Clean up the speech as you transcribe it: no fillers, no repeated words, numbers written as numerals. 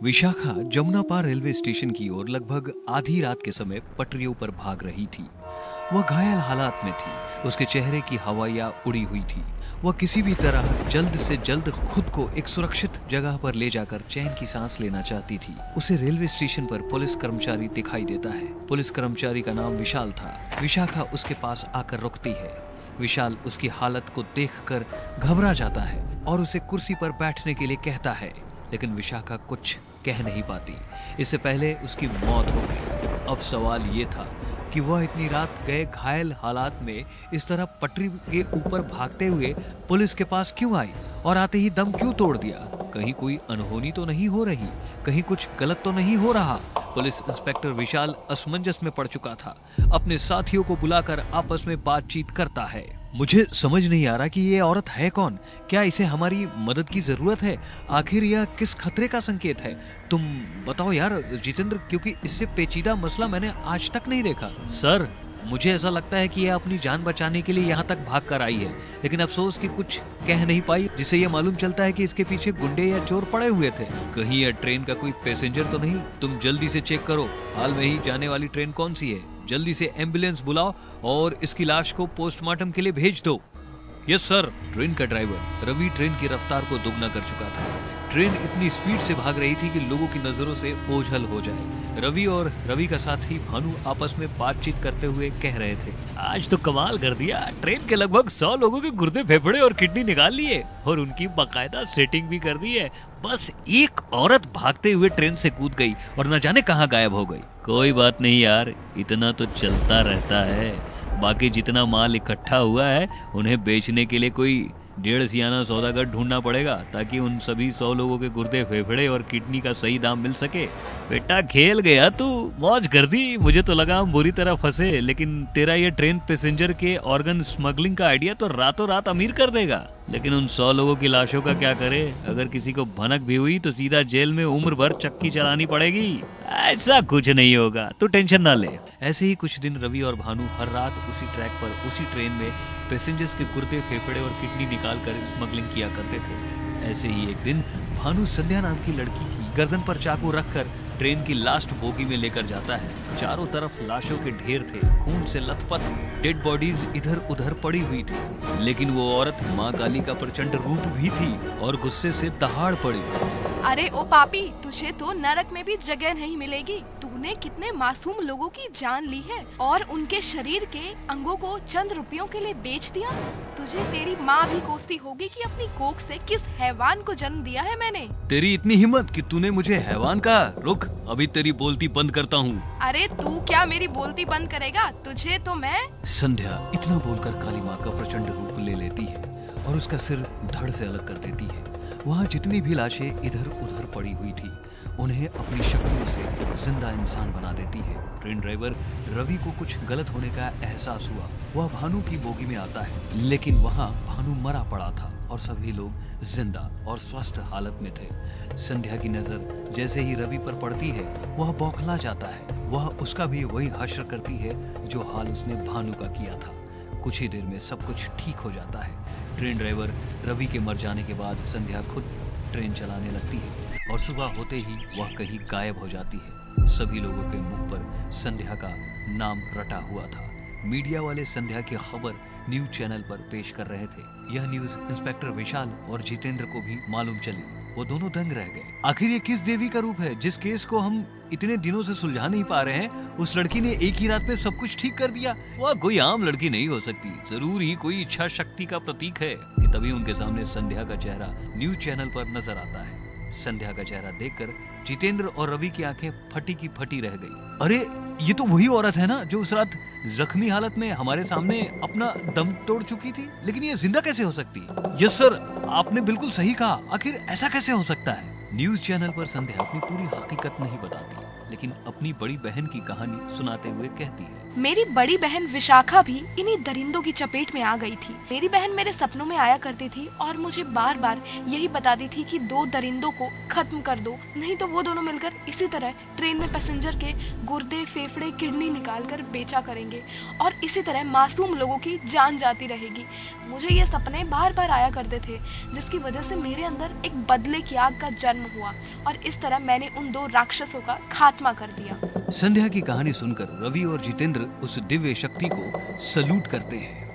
Vishakha Jamunapar railway station की ओर लगभग आधी रात के समय पटरियों पर भाग रही थी। वह घायल हालात में थी। उसके चेहरे की हवाइयां उड़ी हुई थी। वह किसी भी तरह जल्द से जल्द खुद को एक सुरक्षित जगह पर ले जाकर चैन की सांस लेना चाहती थी। उसे रेलवे स्टेशन पर पुलिस कर्मचारी दिखाई देता है। पुलिस कर्मचारी का नाम विशाल था। विशाखा उसके पास आकर रुकती है। विशाल उसकी हालत को देखकर घबरा जाता है और उसे कुर्सी पर बैठने के लिए कहता है, लेकिन विशाखा कुछ कह नहीं पाती। इससे पहले उसकी मौत हो गई। अब सवाल ये था कि वह इतनी रात गए घायल हालात में इस तरह पटरी के ऊपर भागते हुए पुलिस के पास क्यों आई और आते ही दम क्यों तोड़ दिया। कहीं कोई अनहोनी तो नहीं हो रही, कहीं कुछ गलत तो नहीं हो रहा। पुलिस इंस्पेक्टर विशाल असमंजस में पड़ चुका था। अपने साथियों को बुलाकर आपस में बातचीत करता है। मुझे समझ नहीं आ रहा कि ये औरत है कौन। क्या इसे हमारी मदद की जरूरत है? आखिर यह किस खतरे का संकेत है? तुम बताओ यार जितेंद्र, क्योंकि इससे पेचीदा मसला मैंने आज तक नहीं देखा। सर, मुझे ऐसा लगता है कि यह अपनी जान बचाने के लिए यहाँ तक भाग कर आई है, लेकिन अफसोस कि कुछ कह नहीं पाई, जिससे यह मालूम चलता है कि इसके पीछे गुंडे या चोर पड़े हुए थे। कहीं यह ट्रेन का कोई पैसेंजर तो नहीं? तुम जल्दी से चेक करो, हाल में ही जाने वाली ट्रेन कौन सी है। जल्दी से एम्बुलेंस बुलाओ और इसकी लाश को पोस्टमार्टम के लिए भेज दो। Yes sir. ट्रेन का ड्राइवर रवि ट्रेन की रफ्तार को दुगना कर चुका था। ट्रेन इतनी स्पीड से भाग रही थी कि लोगों की नजरों से ओझल हो जाए। रवि और रवि का साथी भानु आपस में बातचीत करते हुए कह रहे थे, आज तो कमाल कर दिया। ट्रेन के लगभग 100 लोगों के गुर्दे, फेफड़े और किडनी निकाल लिए और उनकी बाकायदा सेटिंग भी कर दी है। बस एक औरत भागते हुए ट्रेन से कूद गई और न जाने कहाँ गायब हो गई। कोई बात नहीं यार, इतना तो चलता रहता है। बाकी जितना माल इकट्ठा हुआ है उन्हें बेचने के लिए कोई 1.5 सियाना सौदागर ढूंढना पड़ेगा, ताकि उन सभी 100 लोगों के गुर्दे, फेफड़े और किडनी का सही दाम मिल सके। बेटा खेल गया तू, मौज कर दी। मुझे तो लगा हम बुरी तरह फंसे, लेकिन तेरा ये ट्रेन पैसेंजर के ऑर्गन स्मगलिंग का आइडिया तो रातों रात अमीर कर देगा। लेकिन उन 100 लोगों की लाशों का क्या करे? अगर किसी को भनक भी हुई तो सीधा जेल में उम्र भर चक्की चलानी पड़ेगी। ऐसा कुछ नहीं होगा, तू टेंशन ना ले। ऐसे ही कुछ दिन रवि और भानु हर रात उसी ट्रैक पर उसी ट्रेन में पैसेंजर्स के गुर्दे, फेफड़े और किडनी निकाल कर स्मगलिंग किया करते थे। ऐसे ही एक दिन भानु संध्या नाम की लड़की की गर्दन पर चाकू रखकर ट्रेन की लास्ट बोगी में लेकर जाता है। चारों तरफ लाशों के ढेर थे, खून से लथपथ डेड बॉडीज इधर उधर पड़ी हुई थी। लेकिन वो औरत माँ काली का प्रचंड रूप भी थी और गुस्से से दहाड़ पड़ी। अरे ओ पापी, तुझे तो नरक में भी जगह नहीं मिलेगी। तूने कितने मासूम लोगों की जान ली है और उनके शरीर के अंगों को चंद रुपयों के लिए बेच दिया। तुझे तेरी माँ भी कोसती होगी कि अपनी कोख से किस हैवान को जन्म दिया है मैंने। तेरी इतनी हिम्मत कि तूने मुझे हैवान कहा? रुक, अभी तेरी बोलती बंद करता हूँ। अरे तू क्या मेरी बोलती बंद करेगा? तुझे तो मैं। संध्या इतना बोलकर काली माँ का प्रचंड रूप ले लेती है और उसका सिर धड़ से अलग कर देती है। वहाँ जितनी भी लाशें इधर उधर पड़ी हुई थी उन्हें अपनी शक्तियों से जिंदा इंसान बना देती है। ट्रेन ड्राइवर रवि को कुछ गलत होने का एहसास हुआ। वह भानु की बोगी में आता है, लेकिन वहाँ भानु मरा पड़ा था और सभी लोग जिंदा और स्वस्थ हालत में थे। संध्या की नजर जैसे ही रवि पर पड़ती है वह बौखला जाता है। वह उसका भी वही हश्र करती है जो हाल उसने भानु का किया था। कुछ ही देर में सब कुछ ठीक हो जाता है। ट्रेन ड्राइवर रवि के मर जाने के बाद संध्या खुद ट्रेन चलाने लगती है और सुबह होते ही वह कहीं गायब हो जाती है। सभी लोगों के मुख पर संध्या का नाम रटा हुआ था। मीडिया वाले संध्या की खबर न्यूज चैनल पर पेश कर रहे थे। यह न्यूज इंस्पेक्टर विशाल और जितेंद्र को भी मालूम चली। वो दोनों दंग रह गए। आखिर ये किस देवी का रूप है जिस केस को हम इतने दिनों से सुलझा नहीं पा रहे हैं? उस लड़की ने एक ही रात में सब कुछ ठीक कर दिया। वह कोई आम लड़की नहीं हो सकती, जरूर ही कोई इच्छा शक्ति का प्रतीक है। कि तभी उनके सामने संध्या का चेहरा न्यूज चैनल पर नजर आता है। संध्या का चेहरा देखकर जितेंद्र और रवि की आंखें फटी की फटी रह गई। अरे ये तो वही औरत है ना जो उस रात जख्मी हालत में हमारे सामने अपना दम तोड़ चुकी थी। लेकिन ये जिंदा कैसे हो सकती है? यस सर, आपने बिल्कुल सही कहा। आखिर ऐसा कैसे हो सकता है? न्यूज चैनल पर संध्या अपनी पूरी हकीकत नहीं बताती, लेकिन अपनी बड़ी बहन की कहानी सुनाते हुए कहती है, मेरी बड़ी बहन विशाखा भी इन्हीं दरिंदों की चपेट में आ गई थी। मेरी बहन मेरे सपनों में आया करती थी और मुझे बार बार यही बताती थी कि 2 दरिंदों को खत्म कर दो, नहीं तो वो दोनों मिलकर इसी तरह ट्रेन में पैसेंजर के गुर्दे, फेफड़े, किडनी निकाल कर बेचा करेंगे और इसी तरह मासूम लोगों की जान जाती रहेगी। मुझे ये सपने बार बार आया करते थे, जिसकी वजह से मेरे अंदर एक बदले की आग का जन्म हुआ और इस तरह मैंने उन 2 राक्षसों का खात्मा कर दिया। संध्या की कहानी सुनकर रवि और जितेंद्र उस दिव्य शक्ति को सल्यूट करते हैं।